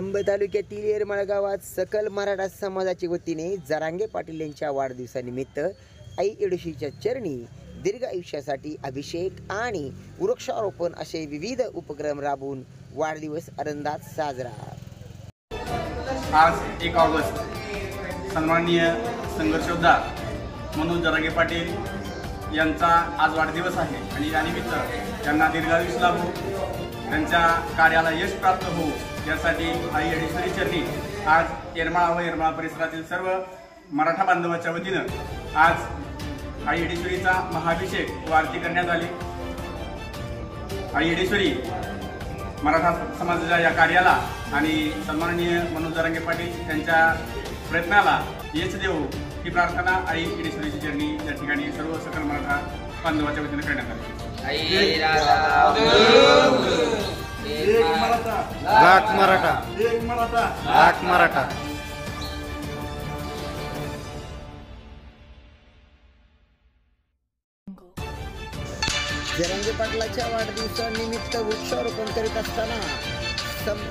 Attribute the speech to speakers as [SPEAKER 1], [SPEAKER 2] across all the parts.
[SPEAKER 1] कळंब तालुक्यातील येरमाळ गावात सकल मराठा समाजाच्या वतीने जरांगे पाटील यांच्या वाढदिवसानिमित्त आई येडूशीच्या चरणी दीर्घ आयुष्यासाठी अभिषेक आणि वृक्षारोपण असे विविध उपक्रम राबवून वाढदिवस आनंदात साजरा।
[SPEAKER 2] आज 1 ऑगस्ट सन्माननीय संघर्षयोद्धा मनोज जरांगे पाटील यांचा आज वाढदिवस आहे आणि यानिमित्त त्यांना दीर्घायुष्य लाभो, त्यांच्या कार्याला यश प्राप्त हो यासाठी आई येडेश्वरी चरणी आज येरमाळा व येरमाळा परिसरातील सर्व मराठा बांधवांच्या वतीनं आज आई येडेश्वरीचा महाअभिषेक व आरती करण्यात आली। आई येडेश्वरी मराठा समाजाच्या या कार्याला आणि सन्माननीय मनोज जरांगे पाटील यांच्या प्रयत्नाला यश देवो ही प्रार्थना आई येडेश्वरीची चरणी या ठिकाणी सर्व सकल मराठा बांधवांच्या वतीने करण्यात आली।
[SPEAKER 3] लाख मराठा, लाख मराठा।
[SPEAKER 1] जरांगे पाटलाच्या वाढदिवसानिमित्त वृक्षारोपण करीत असताना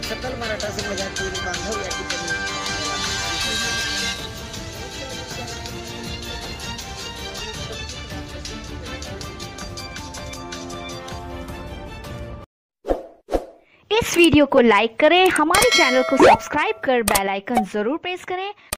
[SPEAKER 1] सकल मराठा समाजातील बांधव या ठिकाणी
[SPEAKER 4] इस वीडियो को लाइक करें, हमारे चैनल को सब्सक्राइब कर बेल आइकन जरूर प्रेस करें